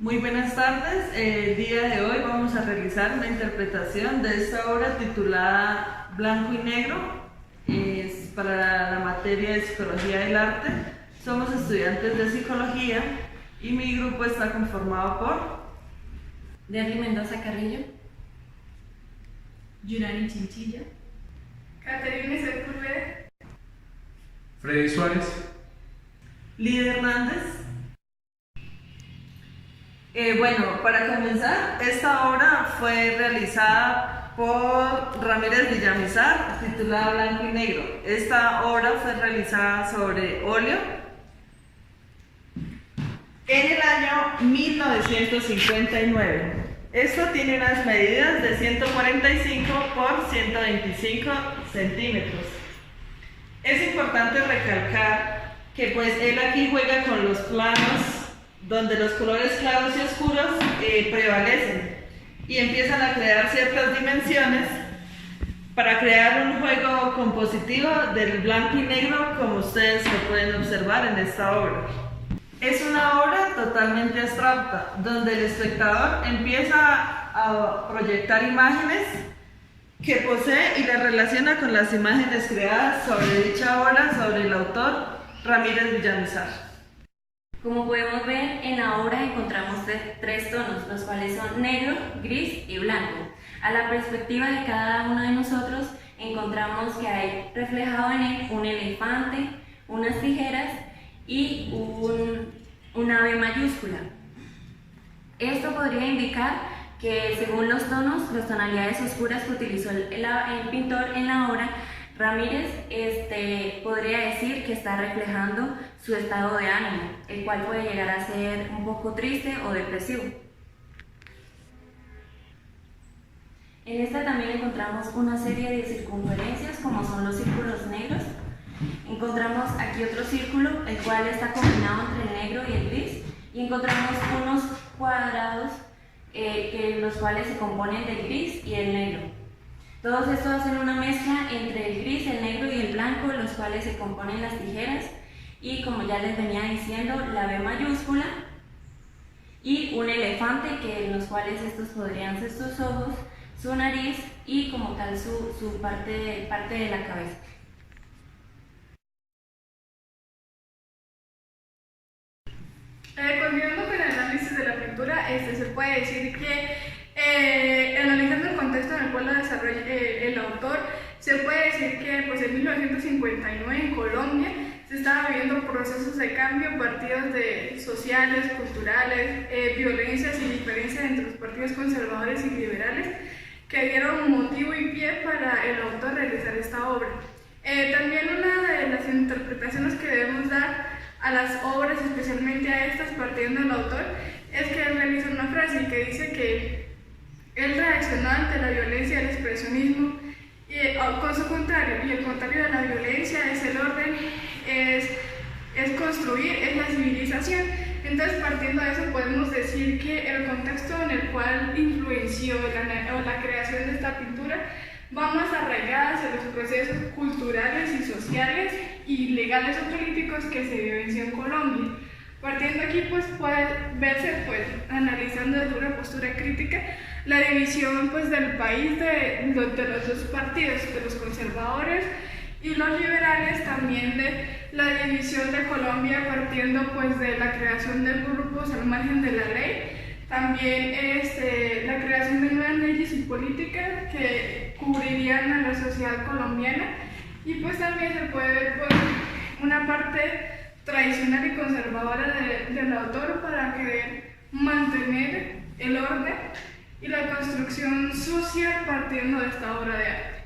Muy buenas tardes. El día de hoy vamos a realizar una interpretación de esta obra titulada Blanco y Negro. Es para la materia de Psicología del Arte. Somos estudiantes de Psicología y mi grupo está conformado por Derly Mendoza Carrillo, Yurani Chinchilla, Caterina Sepúlveda, Freddy Suárez, Lidia Hernández. Bueno, para comenzar, esta obra fue realizada por Ramírez Villamizar, titulada Blanco y Negro. Esta obra fue realizada sobre óleo en el año 1959. Esto tiene unas medidas de 145 por 125 centímetros. Es importante recalcar que pues él aquí juega con los planos donde los colores claros y oscuros prevalecen y empiezan a crear ciertas dimensiones para crear un juego compositivo del blanco y negro, como ustedes lo pueden observar en esta obra. Es una obra totalmente abstracta, donde el espectador empieza a proyectar imágenes que posee y las relaciona con las imágenes creadas sobre dicha obra, sobre el autor Ramírez Villamizar. Como podemos ver, en la obra encontramos tres tonos, los cuales son negro, gris y blanco. A la perspectiva de cada uno de nosotros, encontramos que hay reflejado en él un elefante, unas tijeras y una B mayúscula. Esto podría indicar que según los tonos, las tonalidades oscuras que utilizó el pintor en la obra, Ramírez podría decir que está reflejando su estado de ánimo, el cual puede llegar a ser un poco triste o depresivo. En esta también encontramos una serie de circunferencias, como son los círculos negros. Encontramos aquí otro círculo, el cual está combinado entre el negro y el gris, y encontramos unos cuadrados los cuales se componen del gris y el negro. Todos estos hacen una mezcla entre el gris, el negro y el blanco, los cuales se componen las tijeras, y como ya les venía diciendo, la B mayúscula y un elefante, que en los cuales estos podrían ser sus ojos, su nariz y como tal su parte de la cabeza. Continuando con el análisis de la pintura, se puede decir que analizando el contexto en el cual lo desarrolla el autor, se puede decir que pues, en 1959 en Colombia se estaban viviendo procesos de cambio, partidos sociales, culturales, violencias y diferencias entre los partidos conservadores y liberales, que dieron motivo y pie para el autor realizar esta obra. También una de las interpretaciones que debemos dar a las obras, especialmente a estas, partiendo del autor, es que él realiza una frase que dice que él reaccionó ante la violencia del expresionismo con su contrario, y el contrario de la violencia es el orden, es construir, es la civilización. Entonces, partiendo de eso, podemos decir que el contexto en el cual influenció la creación de esta pintura va más arraigada hacia los procesos culturales y sociales y legales o políticos que se vivenció en Colombia. Partiendo aquí, pues puede verse, pues, analizando desde una postura crítica, la división pues, del país de los dos partidos, de los conservadores y los liberales, también de la división de Colombia partiendo pues, de la creación de grupos al margen de la ley, también la creación de nuevas leyes y políticas que cubrirían a la sociedad colombiana, y pues también se puede ver pues, una parte tradicional y conservadora del autor para querer mantener el orden y la construcción social partiendo de esta obra de arte.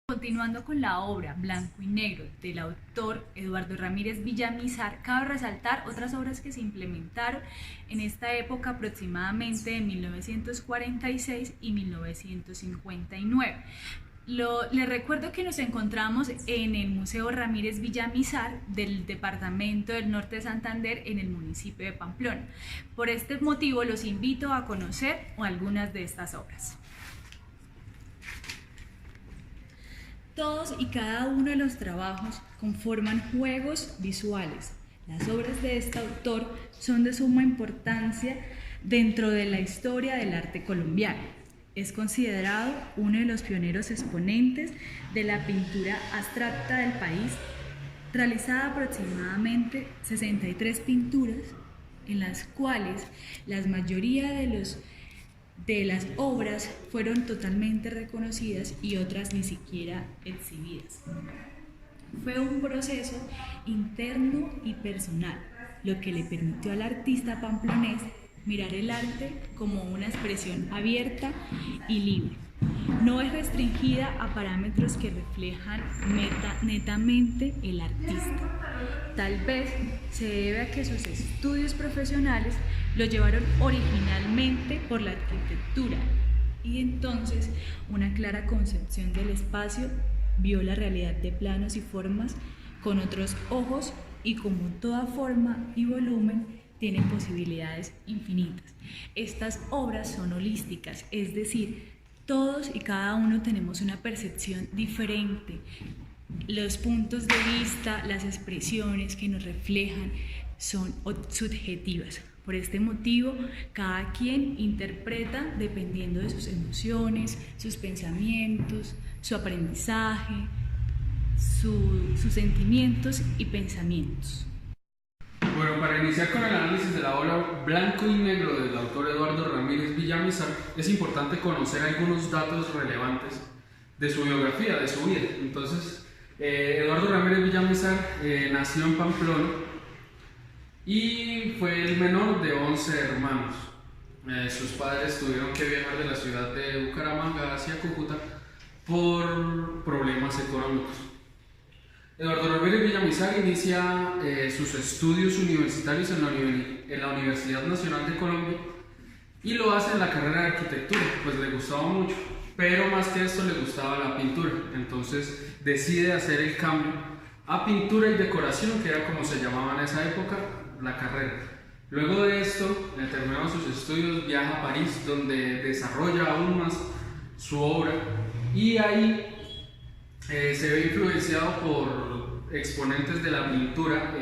Continuando con la obra Blanco y Negro del autor Eduardo Ramírez Villamizar, cabe resaltar otras obras que se implementaron en esta época, aproximadamente de 1946 y 1959. Les recuerdo que nos encontramos en el Museo Ramírez Villamizar del Departamento del Norte de Santander, en el municipio de Pamplona. Por este motivo los invito a conocer algunas de estas obras. Todos y cada uno de los trabajos conforman juegos visuales. Las obras de este autor son de suma importancia dentro de la historia del arte colombiano. Es considerado uno de los pioneros exponentes de la pintura abstracta del país, realizada aproximadamente 63 pinturas, en las cuales la mayoría de las obras fueron totalmente reconocidas y otras ni siquiera exhibidas. Fue un proceso interno y personal, lo que le permitió al artista pamplonés mirar el arte como una expresión abierta y libre. No es restringida a parámetros que reflejan netamente el artista. Tal vez se debe a que sus estudios profesionales lo llevaron originalmente por la arquitectura y entonces una clara concepción del espacio vio la realidad de planos y formas con otros ojos y como toda forma y volumen tienen posibilidades infinitas. Estas obras son holísticas, es decir, todos y cada uno tenemos una percepción diferente. Los puntos de vista, las expresiones que nos reflejan son subjetivas. Por este motivo, cada quien interpreta dependiendo de sus emociones, sus pensamientos, su aprendizaje, sus sentimientos y pensamientos. Bueno, para iniciar con el análisis de la obra Blanco y Negro del autor Eduardo Ramírez Villamizar, es importante conocer algunos datos relevantes de su biografía, de su vida. Entonces, Eduardo Ramírez Villamizar nació en Pamplona y fue el menor de 11 hermanos. Sus padres tuvieron que viajar de la ciudad de Bucaramanga hacia Cúcuta por problemas económicos. Eduardo Ramírez Villamizar inicia sus estudios universitarios en la Universidad Nacional de Colombia y lo hace en la carrera de arquitectura, pues le gustaba mucho, pero más que esto le gustaba la pintura. Entonces decide hacer el cambio a pintura y decoración, que era como se llamaba en esa época la carrera. Luego de esto, terminando sus estudios, viaja a París, donde desarrolla aún más su obra y ahí se ve influenciado por exponentes de la pintura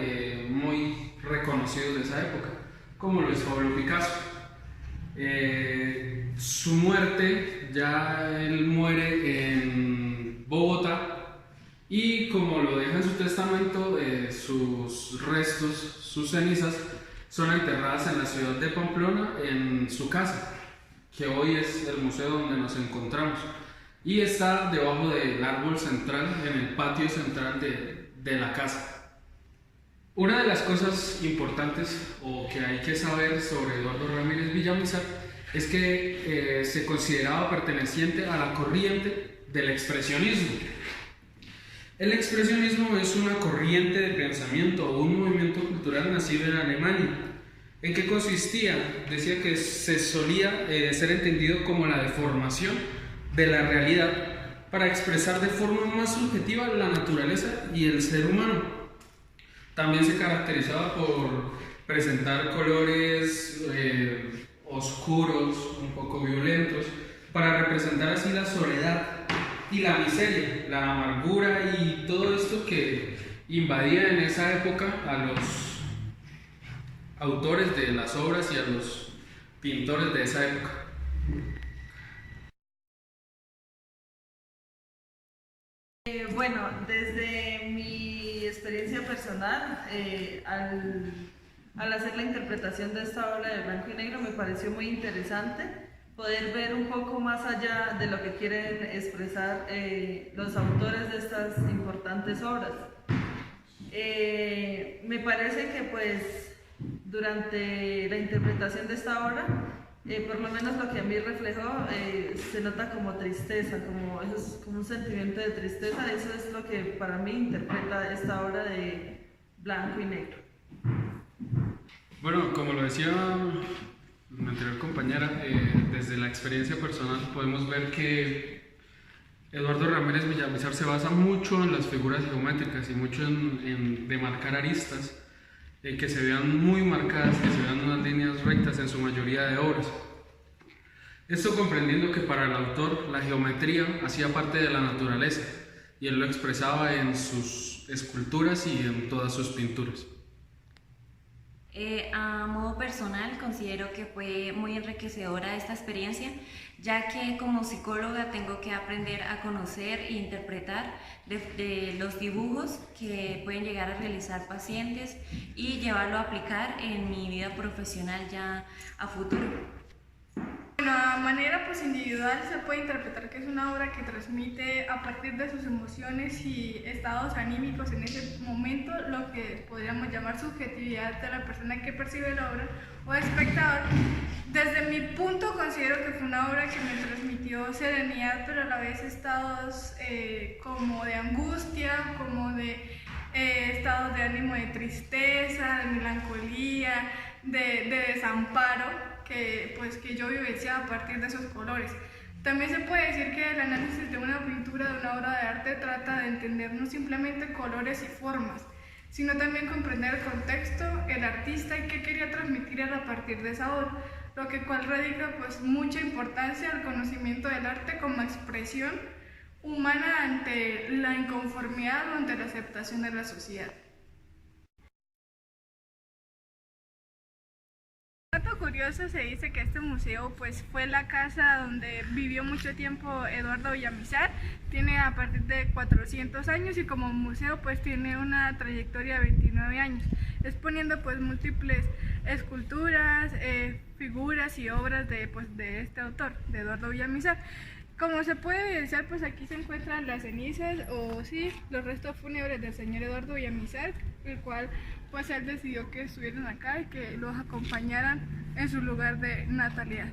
muy reconocidos de esa época, como lo es Pablo Picasso. Su muerte, ya él muere en Bogotá y como lo deja en su testamento, sus restos, sus cenizas, son enterradas en la ciudad de Pamplona, en su casa, que hoy es el museo donde nos encontramos. Y está debajo del árbol central, en el patio central de la casa. Una de las cosas importantes o que hay que saber sobre Eduardo Ramírez Villamizar es que se consideraba perteneciente a la corriente del expresionismo. El expresionismo es una corriente de pensamiento o un movimiento cultural nacido en Alemania. ¿En qué consistía? Decía que se solía ser entendido como la deformación de la realidad para expresar de forma más subjetiva la naturaleza y el ser humano. También se caracterizaba por presentar colores oscuros, un poco violentos, para representar así la soledad y la miseria, la amargura y todo esto que invadía en esa época a los autores de las obras y a los pintores de esa época. Bueno, desde mi experiencia personal, al hacer la interpretación de esta obra de Blanco y Negro, me pareció muy interesante poder ver un poco más allá de lo que quieren expresar los autores de estas importantes obras. Me parece que pues durante la interpretación de esta obra, por lo menos lo que a mí reflejó, se nota como tristeza, como un sentimiento de tristeza. Eso es lo que para mí interpreta esta obra de Blanco y Negro. Bueno, como lo decía mi anterior compañera, desde la experiencia personal podemos ver que Eduardo Ramírez Villamizar se basa mucho en las figuras geométricas y mucho en demarcar aristas que se vean muy marcadas, que se vean unas líneas rectas en su mayoría de obras. Esto comprendiendo que para el autor la geometría hacía parte de la naturaleza y él lo expresaba en sus esculturas y en todas sus pinturas. A modo personal considero que fue muy enriquecedora esta experiencia, ya que como psicóloga tengo que aprender a conocer e interpretar de los dibujos que pueden llegar a realizar pacientes y llevarlo a aplicar en mi vida profesional ya a futuro. De una manera pues individual se puede interpretar que es una obra que transmite a partir de sus emociones y estados anímicos en ese momento lo que podríamos llamar subjetividad de la persona que percibe la obra o espectador. Desde mi punto considero que fue una obra que me transmitió serenidad, pero a la vez estados como de angustia, como de estados de ánimo de tristeza, de melancolía, de desamparo que yo vivenciaba a partir de esos colores. También se puede decir que el análisis de una pintura, de una obra de arte, trata de entender no simplemente colores y formas, sino también comprender el contexto, el artista y qué quería transmitir a partir de esa obra, lo que cual radica pues mucha importancia al conocimiento del arte como expresión humana ante la inconformidad o ante la aceptación de la sociedad. Dato curioso, se dice que este museo pues fue la casa donde vivió mucho tiempo Eduardo Villamizar, tiene a partir de 400 años y como museo pues tiene una trayectoria de 29 años, exponiendo pues múltiples esculturas, figuras y obras de este autor, de Eduardo Villamizar. Como se puede evidenciar, pues aquí se encuentran las cenizas o sí, los restos fúnebres del señor Eduardo Villamizar, el cual pues él decidió que estuvieran acá y que los acompañaran en su lugar de natalidad.